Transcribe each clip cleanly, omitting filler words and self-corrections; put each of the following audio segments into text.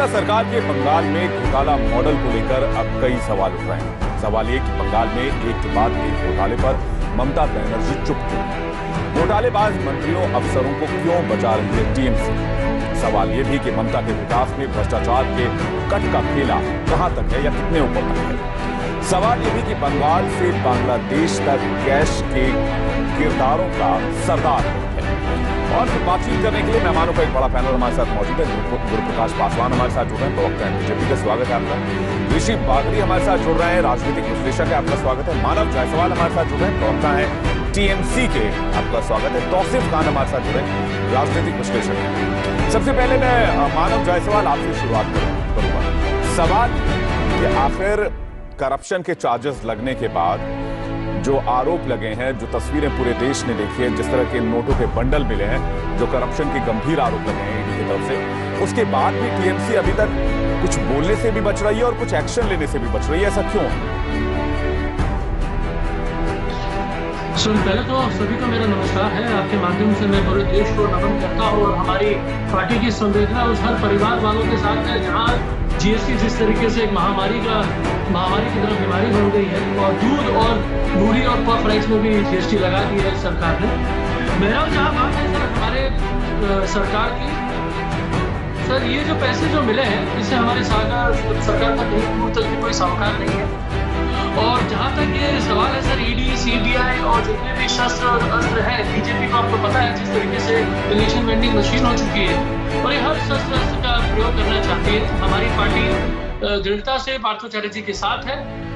ममता सरकार के बंगाल में घोटाला मॉडल को लेकर अब कई सवाल उठ रहे हैं। सवाल ये कि बंगाल में एक के बाद एक घोटाले पर ममता बनर्जी चुप क्यों है? घोटालेबाज मंत्रियों अफसरों को क्यों बचा रही है टीएमसी? सवाल ये भी कि ममता के विकास में भ्रष्टाचार के कट का खेला कहां तक है या कितने ऊपर तक है? सवाल ये भी कि बंगाल से बांग्लादेश तक कैश के किरदारों का सरदार है। और बातचीत करने के लिए मेहमानों का एक बड़ा पैनल हमारे साथ मौजूद है। गुरुप्रकाश पासवान हमारे साथ जुड़ रहे हैं, प्रवक्ता हैं बीजेपी का, स्वागत है आपका। ऋषि बागरी हमारे साथ जुड़ रहे हैं, राजनीतिक विश्लेषक है, आपका स्वागत है। मानव जायसवाल हमारे साथ जुड़ रहे हैं, प्रवक्ता है टीएमसी के, आपका स्वागत है। तौसीफ खान हमारे साथ जुड़े हैं, राजनीतिक विश्लेषक है। सबसे पहले मैं मानव जायसवाल आपसे शुरुआत करूंगा। सवाल कि आखिर करप्शन के चार्जेस लगने के बाद जो आरोप लगे हैं, जो तस्वीरें पूरे देश ने देखी है, जिस तरह के नोटों के बंडल मिले हैं, जो करप्शन के गंभीर आरोप लगे हैं ईडी की तरफ से, उसके बाद भी टीएमसी अभी तक कुछ बोलने से भी बच रही है और कुछ एक्शन लेने से भी बच रही है, ऐसा क्यों? पहले तो सभी को मेरा नमस्कार है। आपके माध्यम से मैं पूरे देश को नमन करता हूँ और हमारी पार्टी की संवेदना उस हर परिवार वालों के साथ है जहाँ जीएसटी जिस तरीके से एक महामारी की तरह बीमारी बन गई है, और दूध और मूली और पफ राइस में भी जीएसटी लगा दी है सरकार ने। मेरा जहाँ बात है सर हमारे सरकार की, सर ये जो पैसे जो मिले हैं इससे हमारे सरकार का कहीं दूर तक भी कोई सरोकार नहीं है। और जहाँ तक ये सवाल है सर ईडी, सीबीआई और जितने भी शस्त्र और अस्त्र हैं, बीजेपी को आपको पता है जिस तरीके से इलेक्शन वेंडिंग मशीन हो चुकी है और ये हर शस्त्र अस्त्र का प्रयोग करना चाहती है। हमारी पार्टी दृढ़ता से पार्थाचार्य जी के साथ है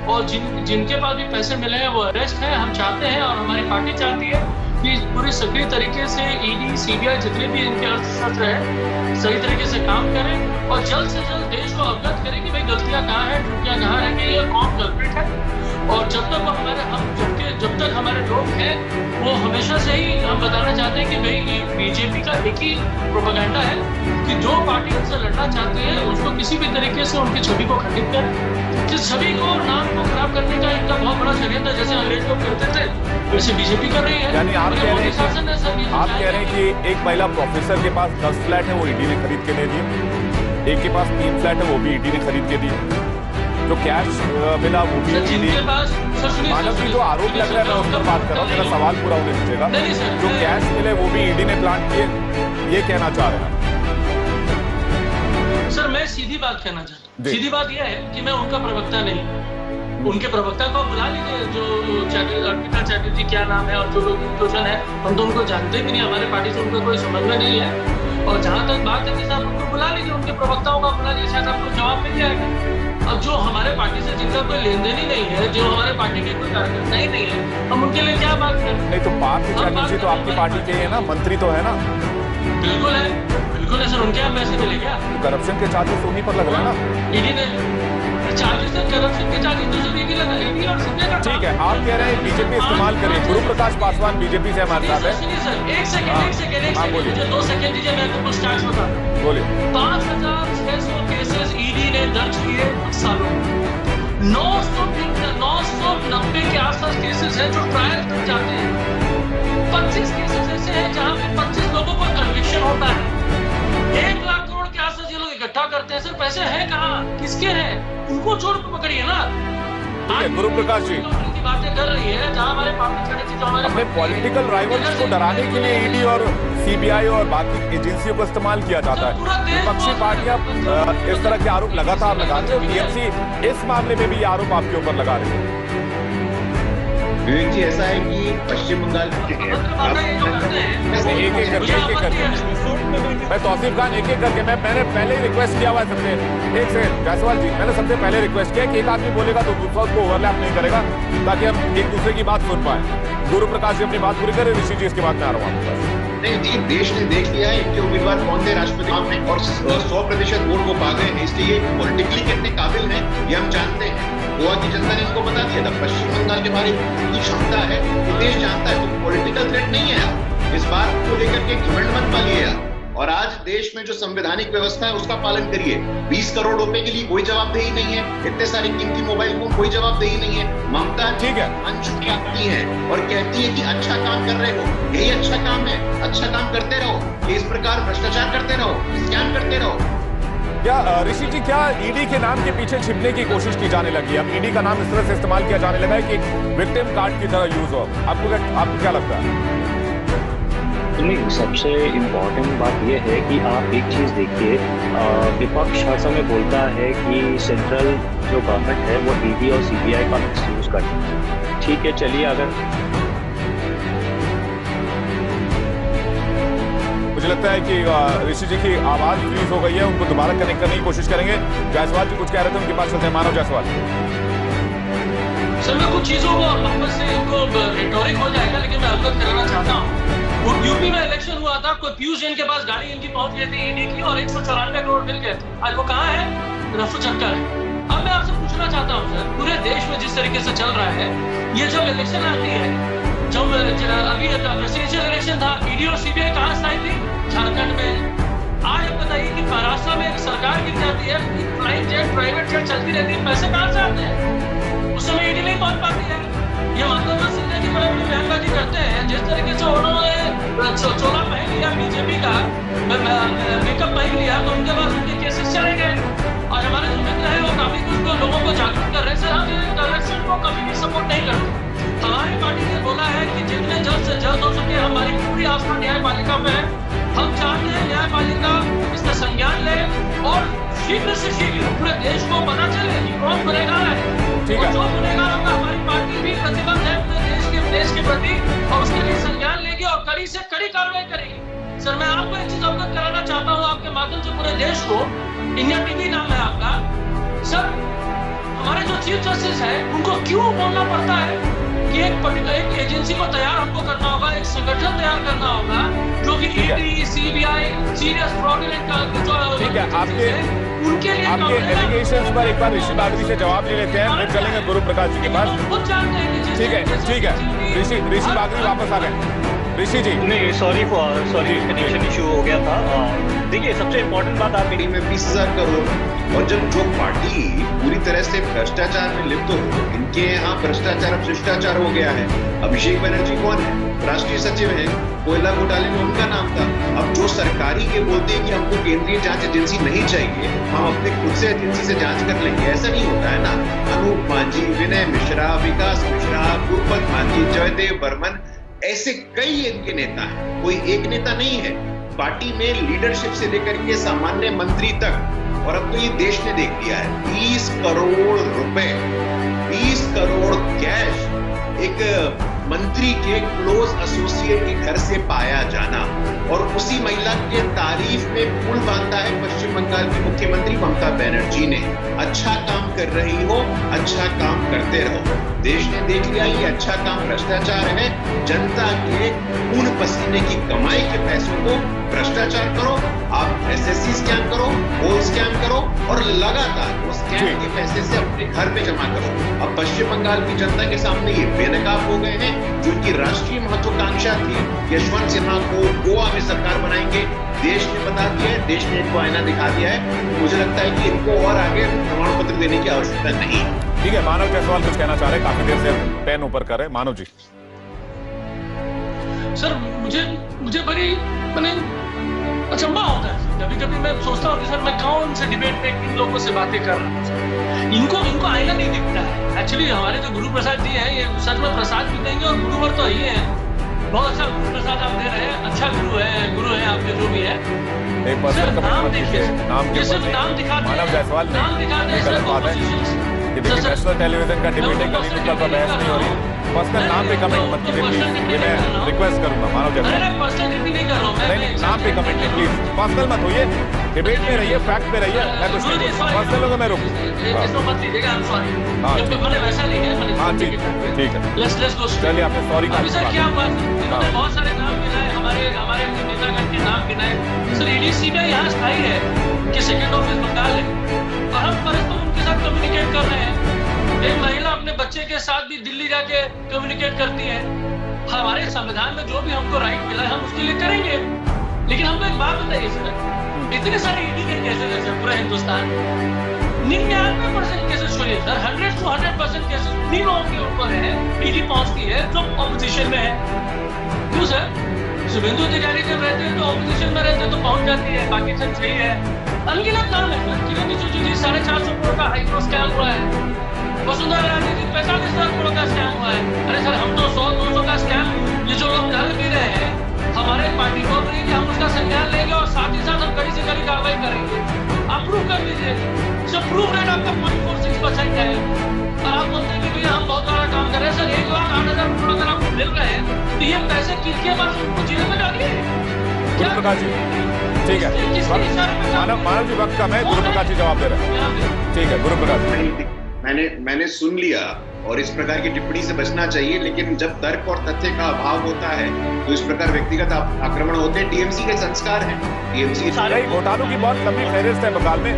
और जिनके पास भी पैसे मिले हैं वो अरेस्ट है। हम चाहते हैं और हमारी पार्टी चाहती है कि पूरे सक्रिय तरीके से ईडी, सीबीआई जितने भी इनके अस्त्र शस्त्र है सही तरीके से काम करें और जल्द से जल्द देश को अवगत करें कि भाई गलतियां कहाँ है, त्रुटियां कहाँ रह गई है, कौन कल्प्रिट है। और जब तक हमारे लोग हैं वो हमेशा से ही हम बताना चाहते हैं कि भाई बीजेपी का एक ही प्रोपेगेंडा है कि जो पार्टी उनसे लड़ना चाहती है उसको किसी भी तरीके से उनकी छवि को खंडित करें। जिस छवि को नाम को खराब करने का इनका बहुत बड़ा षड्यंत्र जैसे अंग्रेज लोग करते थे वैसे बीजेपी कर रही है। यानी आप कह रहे हैं कि एक महिला प्रोफेसर के पास 10 फ्लैट है वो ईडी ने खरीद के दे दिए, एक के पास 3 फ्लैट है वो भी ईडी ने खरीद के दिए, जो कैश मिला वो भी ईडी। मानव जी जो आरोप लग रहा है मैं उस पर बात कर रहा हूँ, मेरा सवाल पूरा होने दीजिएगा। जो कैश मिले वो भी ईडी ने प्लांट किए, ये कहना चाह रहे हैं सर? मैं सीधी बात कहना चाहता हूँ। सीधी बात यह है कि मैं उनका प्रवक्ता नहीं, उनके प्रवक्ता को बुला लीजिए, जो अर्पिता चैटर्जी क्या नाम है और जो लोग इंक्लूजन है हम तो उनको जानते भी नहीं, हमारे पार्टी से उनका कोई समन्वय नहीं है। और जहाँ तक बात है कि साहब उनको बुला लीजिए, उनके प्रवक्ताओं का बुला लीजिए, शायद आपको जवाब मिल जाएगा। अब जो हमारे पार्टी से जिनका कोई लेन देन ही नहीं है, जो हमारे पार्टी के कोई कार्यकर्ता ही नहीं है, हम उनके लिए क्या बात करें? नहीं तो पार्थ चैटर्जी तो आपकी पार्टी के है ना, मंत्री तो है ना? बिल्कुल है, बिल्कुल है सर। उनके यहाँ पैसे मिले क्या? करप्शन के चार्जेस उन्हीं पर लग रहे हैं ना? ईडी ने चार्जेस, करप्शन के चार्जेस तो सर ईडी लगा, ईडी और सीबीआई का। ठीक है, आप कह रहे हैं बीजेपी इस्तेमाल करे। गुरुप्रकाश पासवान बीजेपी से हमारे साथ है। सुनिए सर, एक सेकंड मुझे 2 सेकंड दीजिए, मैं आपको स्टार्ट बता दूं। बोलिए। 5600 केसेस ईडी ने दर्ज किए कुछ सालों में। 990 के आसपास केसेस हैं जो ट्रायल तक जाते हैं। 25 केसेस ऐसे हैं जहां पे 25 लोगों को कन्विक्शन होता है। 1 लाख करोड़ के आसपास ये लोग इकट्ठा करते हैं। सर पैसे हैं कहाँ, किसके हैं, उनको जोड़ पे पकड़िए ना। गुरुप्रकाश जी बातें कर रही है जहां हमारे अपने पॉलिटिकल राइवल्स को डराने के लिए ईडी और सीबीआई और बाकी एजेंसियों को इस्तेमाल किया जाता है। विपक्षी पार्टियां इस तरह के आरोप लगातार लगाती है। टीएमसी इस मामले में भी ये आरोप आपके ऊपर लगा रही है। विवेक जी, ऐसा है कि पश्चिम बंगाल मैं तौसीफ खान एक करके मैंने पहले ही रिक्वेस्ट किया हुआ है सबसे। एक सेकंड जायसवाल जी, मैंने सबसे पहले रिक्वेस्ट किया कि एक आदमी बोलेगा तो दूसरा उसको ओवरलैप नहीं करेगा ताकि हम एक दूसरे की बात सुन पाए। गुरुप्रकाश जी अपनी बात पूरी करें, ऋषि जी इसके बाद में आ रहा हूँ। नहीं जी, देश ने देख लिया है इनके उम्मीदवार कौन थे राष्ट्रपति में और 100% वोट वो पा गए हैं, इसलिए पॉलिटिकली कितने काबिल हैं ये हम जानते हैं। गोवा की जनता ने इनको बता दिया था। पश्चिम बंगाल के बारे में की क्षमता है ये देश जानता है, तो पॉलिटिकल थ्रेट नहीं है। इस बात को लेकर के घमंड मत पालिए और आज देश में जो संवैधानिक व्यवस्था है उसका पालन करिए। 20 करोड़ रुपए के लिए कोई जवाबदेही नहीं है, इतने सारे कीमती मोबाइल फोन कोई जवाबदेही नहीं है। ममता ठीक है मंच पे आती है और कहती है कि अच्छा काम कर रहे हो, यही अच्छा काम है, अच्छा काम करते रहो, इस प्रकार भ्रष्टाचार करते रहो, स्कैम करते रहो। क्या ऋषि जी, क्या ईडी के नाम के पीछे छिपने की कोशिश की जाने लगी है? अब ईडी का नाम इस तरह से इस्तेमाल किया जाने लगा है कि विक्टिम कार्ड की तरह यूज हो। आपको क्या लगता है? नहीं, सबसे इम्पोर्टेंट बात यह है कि आप एक चीज़ देखिए, विपक्ष हर समय बोलता है कि सेंट्रल जो गवर्नमेंट है वो ईडी और सीबीआई का मिसयूज करती है। ठीक है, चलिए, अगर मुझे लगता है कि ऋषि जी की आवाज फ्रीज हो गई है, उनको दोबारा कनेक्ट करने की कोशिश करेंगे। जायसवाल जी कुछ कह रहे थे, उनके पास चलते हैं। मानव जायसवाल। सर, मैं कुछ चीजों को वापस से इनको रिटोरिक हो जाएगा, लेकिन मैं अवगत कराना चाहता हूँ। यूपी में इलेक्शन हुआ था, कोई पीयूष जैन के पास गाड़ी इनकी पहुंच गई थी ईडी की, और 194 करोड़ मिल गए थे। आज वो कहाँ है? रफू चक्कर है। अब मैं आपसे पूछना चाहता हूँ सर, पूरे देश में जिस तरीके से चल रहा है, ये जब इलेक्शन आती है, जब अभी प्रेसिडेंशियल इलेक्शन था, ईडी और सीबीआई कहाँ से आई थी? झारखंड में। आज बताइए कि महाराष्ट्र में एक सरकार गिर जाती है, फ्लाइंग जेट, प्राइवेट जेट चलती रहती है, पैसे कहाँ से आते हैं? उस समय ईडी नहीं पहुंच पाती है। ये मतलब सिन्हा की बड़ी बड़ी बयानबाजी करते हैं, जिस तरीके से उन्होंने चोला पहन लिया बीजेपी का, मेकअप पहन लिया, तो उनके बाद उनके केसेस चले गए। और हमारे जो मित्र है वो काफी कुछ लोगों को जागरूक कर रहे हैं। सर, हम ये करप्शन को कभी भी सपोर्ट नहीं करते। हमारी पार्टी ने बोला है कि जितने जल्द से जल्द हो सके हमारी पूरी आस्था न्यायपालिका में है। हम चाहते हैं न्यायपालिका इसका संज्ञान ले और शीघ्र से शीघ्र पूरे देश को पता चले कि कौन गुनहगार है। और जो गुनहगार होगा, हमारी पार्टी भी प्रतिबद्ध है पूरे देश के प्रति, और उसके लिए संज्ञान लेगी और कड़ी से कड़ी कार्रवाई करेगी। सर, मैं आपको एक चीज अवगत कराना चाहता हूँ आपके माध्यम से पूरे देश को। इंडिया टीवी नाम है आपका। सर, हमारे जो चीफ जस्टिस है उनको क्यों बोलना पड़ता है कि एक एजेंसी को तैयार हमको करना होगा, एक संगठन तैयार करना होगा जो कि ईडी, सीबीआई, सीरियस फ्रॉडुलेंट का जो ठीक है, आपके उनके लिए आपके एलिगेशंस पर एक बार ऋषि बागरी से जवाब ले लेते हैं, फिर चलेंगे गुरु प्रकाश जी के पास। खुद जानते हैं कि ठीक है, ऋषि बागरी वापस आ गए। ऋषि जी, नहीं, सॉरी कनेक्शन इशू हो गया था। देखिए, सबसे इम्पोर्टेंट बात आप में 20,000 करोड़, और जब जो पार्टी पूरी तरह से भ्रष्टाचार में लिप्त हो, इनके यहाँ भ्रष्टाचार अब शिष्टाचार हो गया है। अभिषेक बनर्जी कौन है? राष्ट्रीय सचिव है। कोयला घोटाले में उनका नाम था। अब जो सरकारी के बोलते हैं कि हमको केंद्रीय जांच एजेंसी नहीं चाहिए, हम अपने खुद से एजेंसी से जांच कर लेंगे, ऐसा नहीं होता है ना। अनूप मांझी, विनय मिश्रा, विकास मिश्रा, गुरपत मांझी, जयदेव बर्मन, ऐसे कई इनके नेता हैं। कोई एक नेता नहीं है। पार्टी में लीडरशिप से लेकर के सामान्य मंत्री तक, और अब तो ये देश ने देख लिया है, 20 करोड़ रुपए, 20 करोड़ कैश एक मंत्री के क्लोज एसोसिएट के घर से पाया जाना, और उसी महिला के तारीफ में पुल बांधा है पश्चिम बंगाल की मुख्यमंत्री ममता बनर्जी ने। अच्छा काम कर रही हो, अच्छा काम करते रहो। देश ने देख लिया ये अच्छा काम भ्रष्टाचार है। जनता के खून पसीने की कमाई के पैसों को भ्रष्टाचार करो, आप एसएससी स्कैम करो, गोल्ड स्कैम करो, और लगातार वो स्कैम के पैसे से अपने घर पे जमा करो। अब पश्चिम बंगाल की जनता के सामने ये बेनकाब हो गए हैं। जो उनकी राष्ट्रीय महत्वाकांक्षा थी, यशवंत सिन्हा को गोवा में सरकार बनाएंगे, देश ने बता दिया है, देश ने इनको आईना दिखा दिया है। मुझे लगता है कि इनको और आगे प्रमाण पत्र देने की आवश्यकता नहीं। ठीक है, मानव जायसवाल कुछ कहना चाह रहे हैं, काफी देर से पेन ऊपर कर रहे हैं। मानव जी। सर, मुझे बड़ी अचंभा होता है। कभी कभी मैं सोचता हूँ कि सर, मैं कौन से डिबेट में इन लोगों से बातें कर रहा हूँ। इनको आईना नहीं दिखता है। एक्चुअली हमारे जो गुरु प्रसाद जी हैं, ये सच में प्रसाद भी देंगे और गुरुवर तो ही है। बहुत अच्छा गुरु प्रसाद आप दे रहे हैं, अच्छा गुरु है आपके जो भी है। सर, नाम देखिए, ये सिर्फ नाम दिखाते हैं, मानव जायसवाल नाम दिखाते हैं सर, ऑपोजिशन। देखिए, नेशनल टेलीविजन का डिबेटिंग का न्यूज़ पर बहस नहीं हो रही। पर्सनल नाम पे कमेंट मत कीजिए प्लीज, ये मैं रिक्वेस्ट करूंगा। मानव जायसवाल, नहीं, नाम पे कमेंट नहीं प्लीज, पर्सनल मत होइए, डिबेट में रहिए, फैक्ट में रहिए। मैं कुछ पर्सनल होगा, मैं रुकूं। हाँ ठीक है, चलिए आपने सॉरी का बहुत सारे नाम गिनाए, हमारे नेतागण के नाम गिनाए। सर, ईडी सीबीआई यहाँ स्थायी है, उनके सेकंड ऑफिस बंगाल है, और हम परस्पर उनके साथ कम्युनिकेट कर रहे हैं। एक महिला अपने बच्चे के साथ भी दिल्ली जाके कम्युनिकेट करती है। हमारे संविधान में जो भी हमको राइट मिला है, हम उसके लिए करेंगे। लेकिन हमको एक बात बताइए सर, इतने सारे ईडी के केसेस है पूरा हिंदुस्तान, 99% केसेस छोड़िए सर, 100 to 100% केसेस उन्हीं लोगों के ऊपर है ईडी पहुंचती है जो ऑपोजिशन में है। क्यों सर? शुभेंदु अधिकारी जब रहते हैं तो ऑपोजिशन में रहते हैं तो पहुंच जाती है, बाकी सब सही है। अनगिनत नाम है सर, किरण रिजिजू जी 450 करोड़ का हाईड्रो स्कैम हुआ है, वसुंधरा राजे जी 45 लाख करोड़ का स्कैम हुआ है। अरे सर हम तो 100-200 का स्कैम ये जो लोग कर भी रहे हैं, हमारे पार्टी को भी कि हम उसका संज्ञान लेंगे और साथ ही साथ हम कड़ी से कड़ी कार्रवाई करेंगे। आप प्रूव कर लीजिए, जब प्रूव रेट आपका 0.46% है और आप बोलते हैं कि भैया हम बहुत बड़ा काम कर रहे हैं। सर 1,08,000 करोड़ अगर आपको मिल रहे हैं तो ये पैसे किसके पास उनको जेल में डालिए। गुरु प्रकाश जी ठीक है, मानव जी वक्त कम है, गुरु प्रकाश जी जवाब दे रहे हैं। ठीक है गुरु प्रकाश, मैंने सुन लिया और इस प्रकार की टिप्पणी से बचना चाहिए, लेकिन जब तर्क और तथ्य का अभाव होता है तो इस प्रकार व्यक्तिगत आक्रमण होते हैं। टीएमसी के संस्कार हैं, टीएमसी घोटालों की बहुत लंबी फहरिस्त है बंगाल में।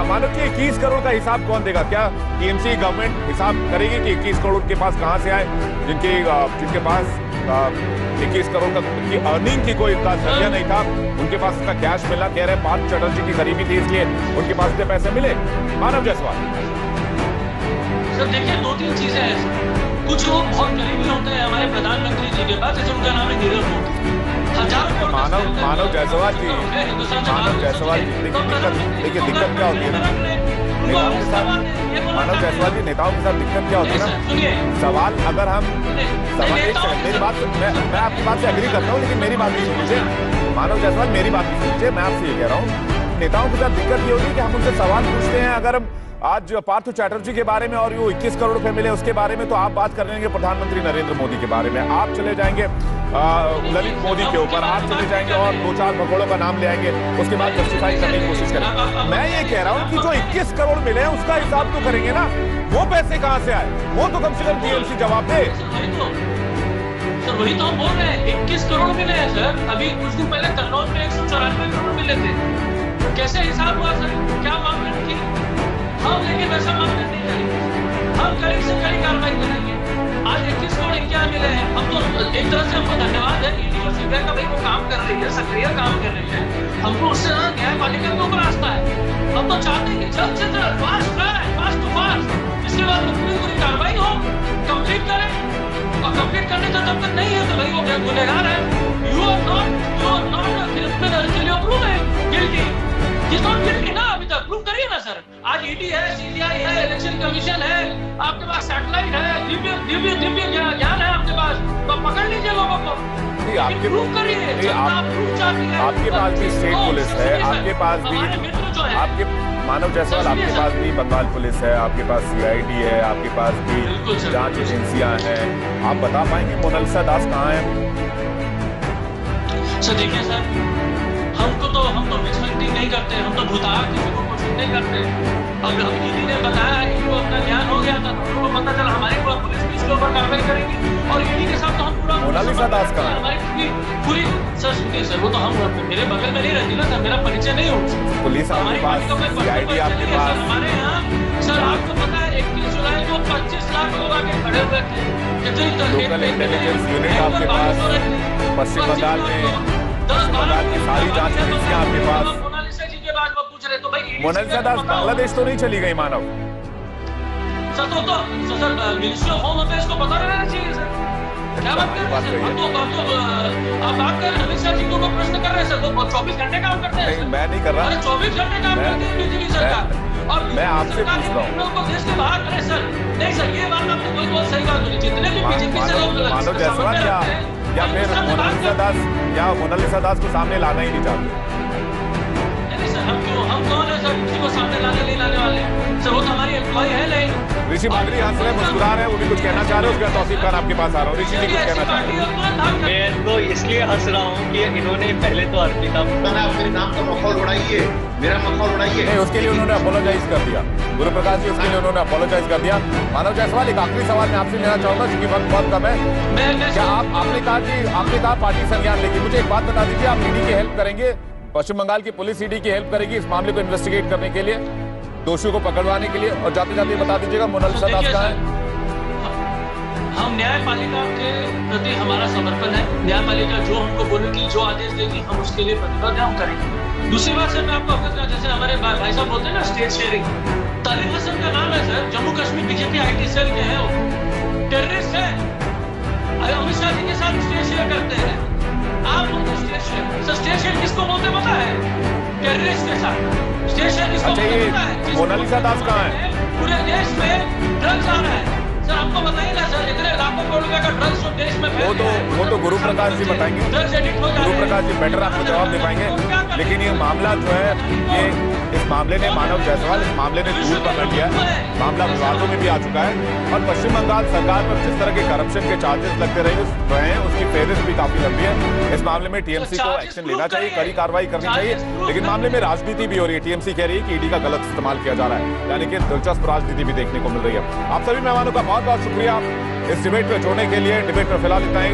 मानो कि 21 करोड़ का हिसाब कौन देगा? क्या टीएमसी गवर्नमेंट हिसाब करेगी कि 21 करोड़ के पास कहां से आए? जिनके पास 21 करोड़ का की अर्निंग की कोई इतना जरिया नहीं था, उनके पास इतना कैश मिला, कह रहे पार्थ चटर्जी की गरीबी थी इसलिए उनके पास इतने पैसे मिले। मानव जायसवाल सर देखिए 2-3 चीजें हैं। कुछ लोग बहुत गरीबी होते हैं हमारे प्रधानमंत्री जी के पास, जैसे उनका नाम है नीरव मोदी, हजारों मानव जायसवाल जी, मानव जायसवाल जी देखिए दिक्कत क्या होती है ना नेताओं के साथ, मानव जायसवाल जी नेताओं के साथ दिक्कत क्या होती है ना, सवाल अगर हम मेरी बात मैं आपकी बात से एग्री करता हूँ, लेकिन मेरी बात नहीं सुन लीजिए मानव जायसवाल, मेरी बात नहीं सुन लीजिए। मैं आपसे ये कह रहा हूँ नेताओं के साथ दिक्कत ये होती है कि हम उनसे सवाल पूछते हैं। अगर हम आज पार्थ चैटर्जी के बारे में और वो 21 करोड़ रुपए मिले उसके बारे में, तो आप बात कर लेंगे प्रधानमंत्री नरेंद्र मोदी के बारे में, आप चले जाएंगे ललित मोदी के ऊपर, आप चले जाएंगे और 2-4 भगोड़ों का नाम ले आएंगे, उसके बाद जस्टिफाई करने की कोशिश करेंगे। मैं ये कह रहा हूँ कि जो 21 करोड़ मिले हैं उसका हिसाब तो करेंगे ना, वो पैसे कहां से आए वो तो कम से कम टीएमसी जवाब दे। सर वही तो हम बोल रहे हैं, 21 करोड़ मिले हैं सर। अभी कुछ दिन पहले कन्नौज में 194 करोड़ मिले थे। कैसे हिसाब हुआ सर, क्या मामला थी? हम लेकिन वैसा मामला नहीं करेंगे, हम कड़ी से कड़ी कार्रवाई करेंगे। आज 21 करोड़ क्या मिले हैं, हम तो एक तरह से हमको धन्यवाद है ईडी और सीबीआई का, भाई वो काम कर रही है, सक्रिय काम कर रही है। हमको उससे न्यायपालिका के ऊपर आस्था है। हम तो चाहते हैं कि जल्द से जल्द फास्ट टू फास्ट इसके बाद पूरी कार्रवाई हो, कंप्लीट करें। और कंप्लीट करने का जब तक नहीं है तो भाई वो गुनहगार है। You are not guilty, is not guilty ना, अभी तक प्रूव करिए ना सर। आज ईडी है, सीबीआई है, इलेक्शन कमीशन है, आपके पास सैटेलाइट है, दिव्य ज्ञान है आपके पास, तो पकड़ लीजिए लोगों को, प्रूव करिए। आपके पास भी स्टेट पुलिस है, आपके पास भी आपके मानव जायसवाल, आपके पास भी बंगाल पुलिस है, आपके पास सीआईडी है, आपके पास भी जांच एजेंसियां हैं, आप बता पाएंगे मोनालिसा दास कहाँ है? सर देखिए सर, हम तो विच हंटिंग नहीं करते, हम तो भूतार किसी को कुछ नहीं करते। अब ईडी ने बताया है कि वो अपना ज्ञान हो गया था, तो उनको पता चला हमारी पुलिस भी इसके ऊपर कार्रवाई करेगी और ईडी के साथ तो हम पूरा मोनालिसा दास का हमारी पूरी सर सुनिए सर, वो तो हम मेरे बगल में नहीं रहती ना सर, मेरा परिचय नहीं हो। पुलिस आपके पास, सीआईडी आपके पास, हमारे यहाँ सर आपको पता है 21 जुलाई को 25 लाख लोग आके खड़े हुए थे। लोकल इंटेलिजेंस यूनिट आपके पास, पश्चिम बंगाल में बंगाल की सारी जांच एजेंसियां आपके पास। मोनालिसा जी के बाद वो पूछ रहे तो भाई मोनालिसा दास बांग्लादेश तो नहीं चली गई मानव? सर तो sir ministry of home affairs को पता रहना चाहिए सर। क्या बात कर रहे हैं सर? आप बात कर रहे हैं अमित शाह जी को प्रश्न कर रहे हैं सर, वो 24 घंटे काम करते हैं। नहीं मैं नहीं कर रहा, 24 घंटे काम करती है बीजेपी सरकार। और मैं आपसे पूछ रहा हूँ देश के बाहर करे सर। नहीं सर ये बात आपने कोई बहुत सही बात बोली, जितने भी बीजेपी से लोग मानव जायसवाल या फिर मोनालिसा दास को सामने लाना ही नहीं चाहते? नहीं सर, हम कौन है सर किसी को सामने लाने नहीं लाने वाले सर, वो तो हमारी एम्प्लॉय है नहीं। ऋषि बागरी हंस रहे, मुस्कुरा रहे, वो भी कुछ कहना चाह रहे हैं, उसके बाद तौसीफ खान आपके पास आ रहा हूँ। ऋषि जी कुछ कहना चाह रहे हैं? मैं तो इसलिए हंस रहा हूँ कि इन्होंने पहले तो अर्पिता मेरे नाम का मखौल उड़ाइए, मेरा मखौल उड़ाइए। नहीं उसके लिए उन्होंने अपोलोजाइज कर दिया, गुरु प्रकाश जी उसके लिए उन्होंने अपोलोजाइज कर दिया। मानव जायसवाल एक आखिरी सवाल मैं आपसे लेना चाहूंगा क्योंकि वक्त बहुत कम है। क्या आपने कहा पार्टी संज्ञान लेगी, मुझे एक बात बता दीजिए, आप ईडी की हेल्प करेंगे, पश्चिम बंगाल की पुलिस ईडी की हेल्प करेगी इस मामले को इन्वेस्टिगेट करने के लिए, दोषियों को पकड़वाने के लिए, और जाते जाते बता दीजिएगा मोनालिसा दास कहाँ है? हम न्यायपालिका के प्रति हमारा समर्पण है, न्यायपालिका जो हमको बोलेगी, जो आदेश देगी, हम उसके लिए प्रतिबद्ध है, हम करेंगे। दूसरी बात सर मैं आपको अवगत करा, जैसे हमारे भाई साहब बोलते हैं ना स्टेट शेयरिंग, तालिब हसन का नाम है sir, Jammu Kashmir BJP IT cell के हैं, वो टेररिस्ट है, अमित शाह जी के साथ स्टेट शेयर करते हैं। आप शेयर। सर स्टेट शेयर किसको बोलते पता है? टेररिस्ट के साथ स्टेट शेयर किसको अच्छा, बोलते ये पता है? जिस मोनालिसा दास कहाँ है? पूरे देश में ड्रग्स आ रहा है सर, आपको बताइए ना सर, इतने लाखों करोड़ रुपए का ड्रग्स जो देश में फैल गया है, वो तो गुरु प्रकाश जी बताएंगे। ड्रग्स एडिक्ट हो जा रहे गुरु हैं। प्रकाश जी बेटर आपको जवाब दे पाएंगे, लेकिन ये मामला जो है, ये इस मामले ने मानव जायसवाल इस मामले ने दूर पकड़ लिया है। मामला विवादों में भी आ चुका है और पश्चिम बंगाल सरकार पर जिस तरह के करप्शन के चार्जेस लगते रहे हैं उसकी फेहरिस्त भी काफी लंबी है। इस मामले में टीएमसी को एक्शन लेना चाहिए, कड़ी कार्रवाई करनी चाहिए, लेकिन मामले में राजनीति भी हो रही है। टीएमसी कह रही है कि ईडी का गलत इस्तेमाल किया जा रहा है, यानी कि दिलचस्प राजनीति भी देखने को मिल रही है। आप सभी मेहमानों का बहुत बहुत शुक्रिया इस डिबेट में जोड़ने के लिए। डिबेट में फिलहाल इतना ही।